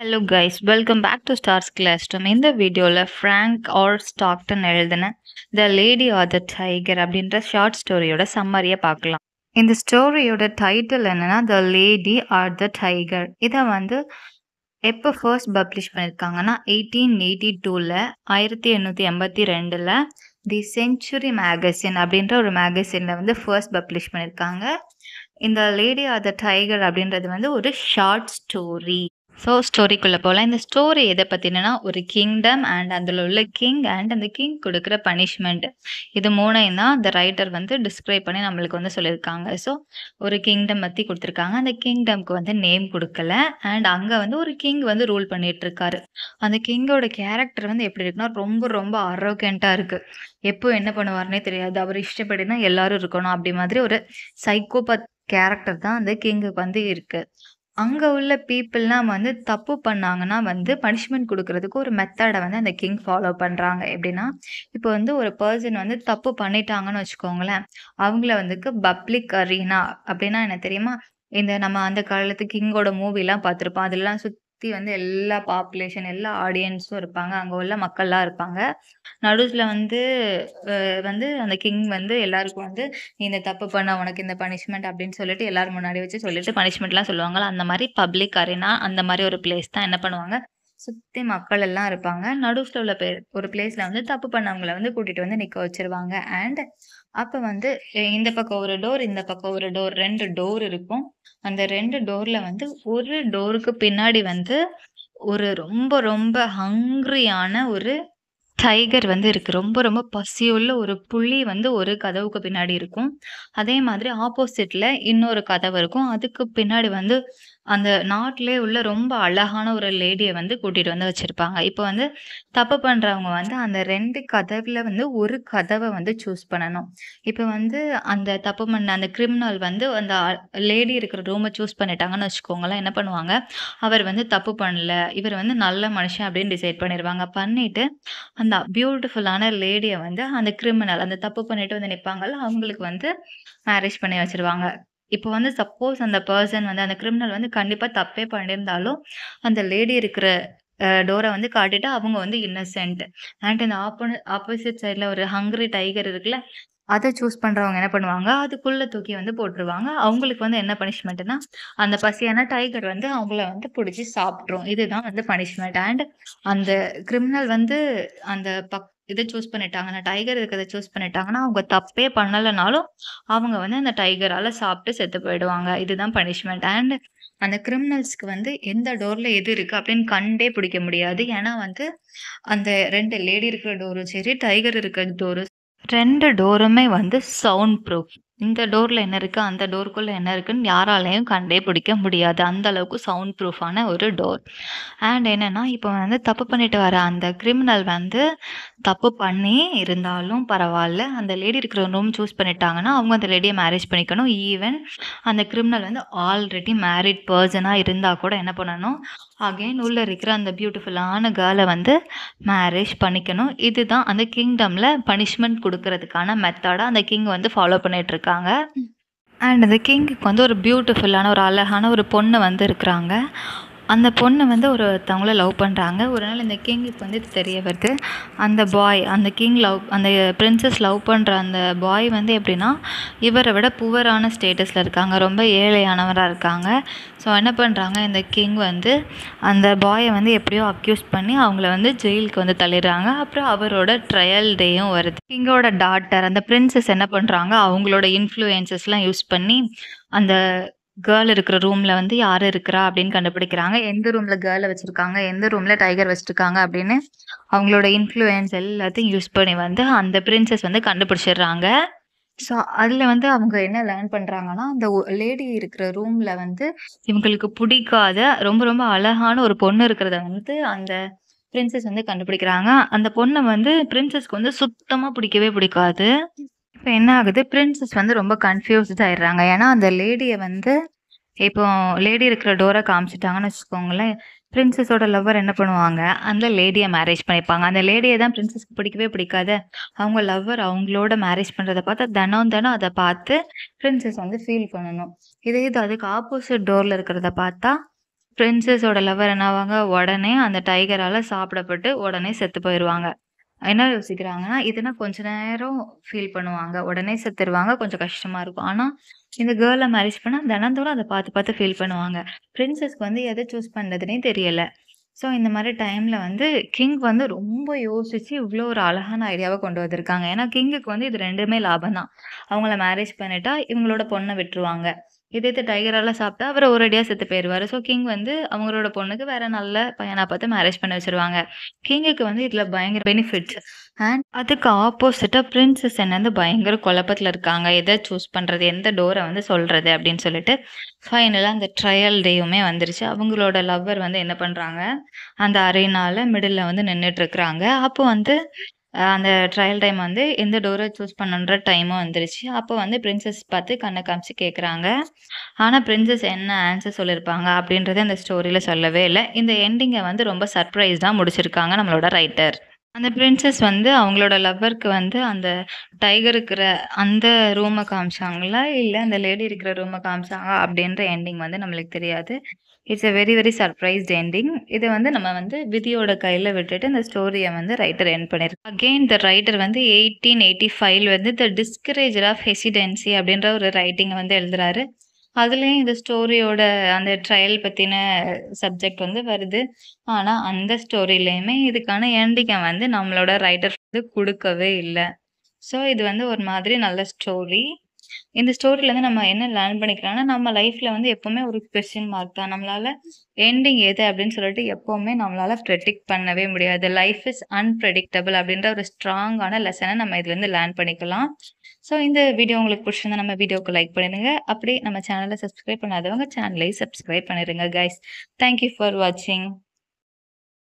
Hello guys, welcome back to stars classroom. இந்த வீடியோவில் Frank R Stockton எழுதின the lady or the tiger அப்படின்ற short ஸ்டோரியோட சம்மரியை பார்க்கலாம். இந்த ஸ்டோரியோட டைட்டில் என்னன்னா the lady or the tiger. இதை எப்போ ஃபர்ஸ்ட் பப்ளிஷ் பண்ணியிருக்காங்கன்னா 1882ல் 1882ல் தி செஞ்சுரி மேகசின் அப்படின்ற ஒரு மேகசினில் ஃபர்ஸ்ட் பப்ளிஷ் பண்ணியிருக்காங்க. இந்த லேடி ஆர் த டைகர் அப்படின்றது ஒரு ஷார்ட் ஸ்டோரி. ஸோ ஸ்டோரிக்குள்ளே போகலாம். இந்த ஸ்டோரி எதை பற்றினா ஒரு கிங்டம் அண்ட் அதில் உள்ள கிங் அண்ட் அந்த கிங் கொடுக்குற பனிஷ்மெண்ட், இது மூணையும் தான் அந்த ரைட்டர் டிஸ்கிரைப் பண்ணி நம்மளுக்கு சொல்லியிருக்காங்க. ஸோ ஒரு கிங்டம் பற்றி கொடுத்துருக்காங்க. அந்த கிங்டம்க்கு நேம் கொடுக்கல அண்ட் அங்கே ஒரு கிங் ரூல் பண்ணிட்டு இருக்காரு. அந்த கிங்கோட கேரக்டர் எப்படி இருக்குன்னா ரொம்ப ரொம்ப அரோகெண்ட்டாக இருக்குது. எப்போ என்ன பண்ணுவார்னே தெரியாது. அவர் இஷ்டப்படினா எல்லாரும் இருக்கணும் அப்படி மாதிரி ஒரு சைக்கோபத் கேரக்டர் தான் அந்த கிங்குக்கு இருக்கு. அங்க உள்ள பீப்புள்லாம் தப்பு பண்ணாங்கன்னா பனிஷ்மெண்ட் குடுக்குறதுக்கு ஒரு மெத்தட அந்த கிங் ஃபாலோ பண்றாங்க. எப்படின்னா, இப்போ ஒரு பெர்சன் தப்பு பண்ணிட்டாங்கன்னு வச்சுக்கோங்களேன், அவங்கள பப்ளிக் அரீனா அப்படின்னா என்ன தெரியுமா? இந்த நம்ம அந்த காலத்து கிங்கோட மூவிலாம் பார்த்துருப்போம். அதெல்லாம் சுத்தி எல்லா பாப்புலேஷன், எல்லா ஆடியன்ஸும் இருப்பாங்க. அங்க உள்ள மக்கள்லாம் இருப்பாங்க. நடுவுல அந்த கிங் எல்லாருக்கும் "நீ இந்த தப்பு பண்ண உனக்கு இந்த பனிஷ்மெண்ட்" அப்படின்னு சொல்லிட்டு எல்லாரும் முன்னாடி வச்சு சொல்லிட்டு பனிஷ்மெண்ட்லாம் சொல்லுவாங்கல்ல. அந்த மாரி பப்ளிக் அரீனா அந்த மாரி ஒரு பிளேஸ் தான் என்ன பண்ணுவாங்க, சுத்தி மக்கள் எல்லாம் இருப்பாங்க. நடுவுல உள்ள ஒரு பிளேஸ்ல தப்பு பண்ணவங்கள கூட்டிட்டு நிக்க வச்சுருவாங்க. அண்ட் அப்ப இந்த பக்கம் ஒரு டோர், இந்த பக்கம் ஒரு டோர், 2 டோர் இருக்கும். அந்த 2 டோர்ல ஒரு டோருக்கு பின்னாடி ஒரு ரொம்ப ரொம்ப ஹங்ரியான ஒரு டைகர் இருக்கு. ரொம்ப ரொம்ப பசியுள்ள ஒரு புலி ஒரு கதவுக்கு பின்னாடி இருக்கும். அதே மாதிரி ஆப்போசிட்ல இன்னொரு கதவு இருக்கும். அதுக்கு பின்னாடி அந்த நாட்டிலே உள்ள ரொம்ப அழகான ஒரு லேடிய கூட்டிட்டு வச்சிருப்பாங்க. இப்போ தப்பு பண்றவங்க அந்த 2 கதவுல ஒரு கதவ சூஸ் பண்ணணும். இப்போ அந்த தப்பு பண்ண அந்த கிரிமினல் அந்த லேடி இருக்கிற ரூம சூஸ் பண்ணிட்டாங்கன்னு வச்சுக்கோங்களேன். என்ன பண்ணுவாங்க, அவர் தப்பு பண்ணல, இவர் நல்ல மனுஷன் அப்படின்னு டிசைட் பண்ணிருவாங்க. பண்ணிட்டு அந்த பியூட்டிஃபுல்லான லேடிய அந்த கிரிமினல் அந்த தப்பு பண்ணிட்டு நிப்பாங்கல்ல, அவங்களுக்கு மேரேஜ் பண்ணி வச்சுருவாங்க. இப்போ சப்போஸ் அந்த பெர்சன் அந்த கிரிமினல் கண்டிப்பா தப்பே பண்ணியிருந்தாலும், அந்த லேடி இருக்கிற டோர காட்டிட்டு அவங்க இன்னசென்ட். அண்ட் இந்த ஆப்போசிட் சைட்ல ஒரு ஹங்ரி டைகர் இருக்குல்ல, அத சூஸ் பண்றவங்க என்ன பண்ணுவாங்க, அதுக்குள்ள தூக்கி போட்டுருவாங்க. அவங்களுக்கு என்ன பனிஷ்மென்ட்னா, அந்த பசியான டைகர் அவங்கள புடிச்சு சாப்ட்ரும். இதுதான் பனிஷ்மென்ட். அண்ட் அந்த கிரிமினல் அந்த இத சூஸ் பண்ணிட்டாங்கன்னா, டைகர் இருக்கிறத சூஸ் பண்ணிட்டாங்கன்னா, அவங்க தப்பே பண்ணலனாலும், அவங்க அந்த டைகரால சாப்ட்டு செத்து போயிடுவாங்க. இதுதான் பனிஷ்மென்ட். அண்ட் அந்த கிரிமினல்ஸ்க்கு எந்த டோர்ல எது இருக்கு அப்படின்னு கண்டே பிடிக்க முடியாது. ஏன்னா அந்த 2 லேடி இருக்கிற டோரும் சரி, டைகர் இருக்கிற டோரும் 2 டோருமே சவுண்ட் ப்ரூஃப். இந்த டோர்ல என்ன இருக்கு, அந்த டோருக்குள்ள என்ன இருக்குன்னு யாராலயும் கண்டே பிடிக்க முடியாது. அந்த அளவுக்கு சவுண்ட் ப்ரூஃபான ஒரு டோர். அண்ட் என்னன்னா, இப்போ தப்பு பண்ணிட்டு வர அந்த கிரிமினல் தப்பு பண்ணி இருந்தாலும் பரவால்ல, அந்த லேடி இருக்கிற ரூம் சூஸ் பண்ணிட்டாங்கன்னா, அவங்க அந்த லேடிய மேரேஜ் பண்ணிக்கணும். ஈவன் அந்த கிரிமினல் ஆல்ரெடி மேரிட் பெர்சனா இருந்தா கூட என்ன பண்ணணும், அகைன் உள்ள இருக்கிற அந்த பியூட்டிஃபுல்லான கேர்ள மேரேஜ் பண்ணிக்கணும். இதுதான் அந்த கிங்டம்ல பனிஷ்மெண்ட் குடுக்குறதுக்கான மெத்தடா அந்த கிங் ஃபாலோ பண்ணிட்டு இருக்காங்க. அண்ட் அந்த கிங்குக்கு ஒரு பியூட்டிஃபுல்லான ஒரு அழகான ஒரு பொண்ணு இருக்கிறாங்க. அந்த பொண்ணு ஒருத்தவங்கள லவ் பண்ணுறாங்க. ஒரு நாள் இந்த கிங்குக்கு இது தெரிய வருது. அந்த பாய், அந்த பிரின்சஸ் லவ் பண்ணுற அந்த பாய் எப்படின்னா, இவரை விட புவரான ஸ்டேட்டஸில் இருக்காங்க. ரொம்ப ஏழையானவராக இருக்காங்க. ஸோ என்ன பண்ணுறாங்க, இந்த கிங் அந்த பாயை எப்படியோ அக்யூஸ் பண்ணி அவங்கள ஜெயிலுக்கு தள்ளிடுறாங்க. அப்புறம் அவரோட ட்ரையல் டேயும் வருது. கிங்கோட டாட்டர் அந்த பிரின்சஸ் என்ன பண்ணுறாங்க, அவங்களோட இன்ஃப்ளூயன்சஸ்லாம் யூஸ் பண்ணி அந்த கேர்ள் இருக்கிற ரூம்ல யாரு இருக்கிறா அப்படின்னு கண்டுபிடிக்கிறாங்க. எந்த ரூம்ல கேர்ள வச்சிருக்காங்க, எந்த ரூம்ல டைகர் வச்சிருக்காங்க அப்படின்னு அவங்களோட இன்ஃப்ளூயன்ஸ் எல்லாத்தையும் யூஸ் பண்ணி அந்த பிரின்சஸ் கண்டுபிடிச்சிடுறாங்க. ஸோ அதில் அவங்க என்ன லேர்ன் பண்ணுறாங்கன்னா, அந்த லேடி இருக்கிற ரூமில் இவங்களுக்கு பிடிக்காத ரொம்ப ரொம்ப அழகான ஒரு பொண்ணு இருக்கிறத அந்த பிரின்சஸ் கண்டுபிடிக்கிறாங்க. அந்த பொண்ணை பிரின்சஸ்க்கு சுத்தமாக பிடிக்கவே பிடிக்காது. இப்போ என்ன ஆகுது, பிரின்சஸ் ரொம்ப கன்ஃபியூஸ்ட் ஆயிடுறாங்க. ஏன்னா அந்த லேடியை இப்போ லேடி இருக்கிற டோரை காமிச்சிட்டாங்கன்னு வச்சுக்கோங்களேன், பிரின்சஸோட லவ்வர் என்ன பண்ணுவாங்க, அந்த லேடியை மேரேஜ் பண்ணிப்பாங்க. அந்த லேடியை தான் பிரின்சஸ்க்கு பிடிக்கவே பிடிக்காது. அவங்க லவ்வர் அவங்களோட மேரேஜ் பண்ணுறதை பார்த்தா தினம் அதை பார்த்து பிரின்சஸ் ஃபீல் பண்ணணும். இதே இது அதுக்கு ஆப்போசிட் டோரில் இருக்கிறத பார்த்தா பிரின்சஸோட லவர் என்ன ஆவாங்க, உடனே அந்த டைகரால சாப்பிடப்பட்டு உடனே செத்து போயிருவாங்க. என்ன யோசிக்கிறாங்கன்னா, இதுனா கொஞ்ச நேரம் ஃபீல் பண்ணுவாங்க. உடனே செத்துருவாங்க. கொஞ்சம் கஷ்டமா இருக்கும். ஆனா, இந்த கேர்ள மேரேஜ் பண்ணா தினந்தோறும் அத பார்த்து பார்த்து ஃபீல் பண்ணுவாங்க. பிரின்சஸ்க்கு வந்து எத சூஸ் பண்றதுன்னே தெரியல. ஸோ இந்த மாரி டைம்ல வந்து கிங் வந்து ரொம்ப யோசிச்சு இவ்ளோ ஒரு அழகான ஐடியாவ கொண்டு வந்திருக்காங்க. ஏன்னா, கிங்குக்கு வந்து இது 2மே லாபம் தான். அவங்கள மேரேஜ் பண்ணிட்டா இவங்களோட பொண்ண விட்டுருவாங்க. இதே இது டைகரால சாப்பிட்டா அவரு ஒரேடியா செத்து போயிருவாரு. ஸோ கிங் வந்து அவங்களோட பொண்ணுக்கு வேற நல்ல பையனா பார்த்து மேரேஜ் பண்ணி வச்சுருவாங்க. கிங்குக்கு வந்து இதுல பயங்கர பெனிஃபிட்ஸ். அண்ட் அதுக்கு ஆப்போசிட்டா பிரின்சஸ் என்னந்து பயங்கர குழப்பத்துல இருக்காங்க. எத சூஸ் பண்றது? எந்த டோர வந்து சொல்றது? அப்படின்னு சொல்லிட்டு ஃபைனலா அந்த ட்ரையல் டேயுமே வந்துருச்சு. அவங்களோட லவ்வர் வந்து என்ன பண்றாங்க, அந்த அரேனால மிடில்ல வந்து நின்னுட்டு இருக்கிறாங்க. அப்போ வந்து அந்த ட்ரையல் டைம் வந்து எந்த டோர சூஸ் பண்ணணுன்ற டைமும் வந்துருச்சு. அப்போ வந்து பிரின்சஸ் பார்த்து கண்ண காமிச்சு கேட்குறாங்க. ஆனா பிரின்சஸ் என்ன ஆன்சர் சொல்லியிருப்பாங்க அப்படின்றத இந்த ஸ்டோரியில சொல்லவே இல்ல. இந்த எண்டிங்க வந்து ரொம்ப சர்ப்ரைஸ்டா முடிச்சிருக்காங்க நம்மளோட ரைட்டர். அந்த பிரின்சஸ் வந்து அவங்களோட லவ்வருக்கு வந்து அந்த டைகர் இருக்கிற அந்த ரூம காமிச்சாங்களா? இல்ல அந்த லேடி இருக்கிற ரூம காமிச்சாங்களா? அப்படின்ற எண்டிங் வந்து நம்மளுக்கு தெரியாது. It's a very very surprised ending. இத வந்து நம்ம வந்து விதியோட கையில விட்டுட்டு இந்த ஸ்டோரிய வந்து ரைட்டர் எண்ட் பண்ணியிருக்காங்க. அகைன் த ரைட்டர் வந்து 1885 வந்து த டிஸ்கரேஜர் ஆஃப் ஹெசிடென்சி அப்படின்ற ஒரு ரைட்டிங்க வந்து எழுதுறாரு. அதுலயும் இந்த ஸ்டோரியோட அந்த ட்ரையல் பத்தின சப்ஜெக்ட் வந்து வருது. ஆனா, அந்த ஸ்டோரிலயுமே இதுக்கான எண்டிங்க வந்து நம்மளோட ரைட்டர் வந்து குடுக்கவே இல்ல. ஸோ, இது வந்து ஒரு மாதிரி நல்ல ஸ்டோரி. இந்த ஸ்டோரிலருந்து நம்ம என்ன லேர்ன் பண்ணிக்கிறோம்னா, நம்ம லைஃப்ல வந்து எப்பவுமே ஒரு கொஸ்டின் மார்க் தான். நம்மளால எண்டிங் எது அப்படின்னு சொல்லிட்டு எப்பவுமே நம்மளால ப்ரெடிக்ட் பண்ணவே முடியாது. லைஃப் இஸ் அன்பிரெடிக்டபிள் அப்படின்ற ஒரு ஸ்ட்ராங்கான லெசன நம்ம இதுலருந்து லேர்ன் பண்ணிக்கலாம். ஸோ, இந்த வீடியோ உங்களுக்கு புடிச்சிருந்தா நம்ம வீடியோக்கு லைக் பண்ணிடுங்க. அப்படியே நம்ம சேனல சப்ஸ்கிரைப் பண்ணாதவங்க சேனலையும் சப்ஸ்கிரைப் பண்ணிருங்க கைஸ். தேங்க் யூ ஃபார் வாட்சிங்.